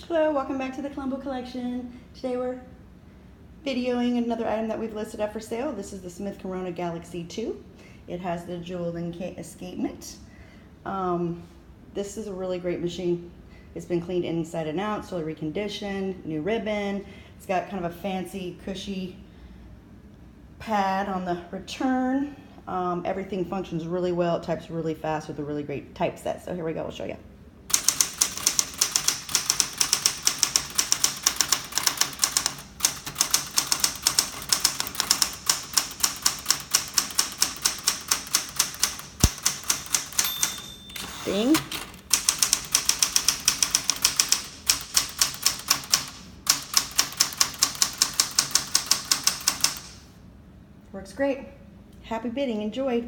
Hello, welcome back to the Colombo Collection. Today we're videoing another item that we've listed up for sale. This is the Smith Corona Galaxie 2. It has the Jeweled Encasement. This is a really great machine. It's been cleaned inside and out, totally reconditioned, new ribbon. It's got kind of a fancy, cushy pad on the return. Everything functions really well. It types really fast with a really great typeset. So here we go, we'll show you. Ding. Works great. Happy bidding. Enjoy.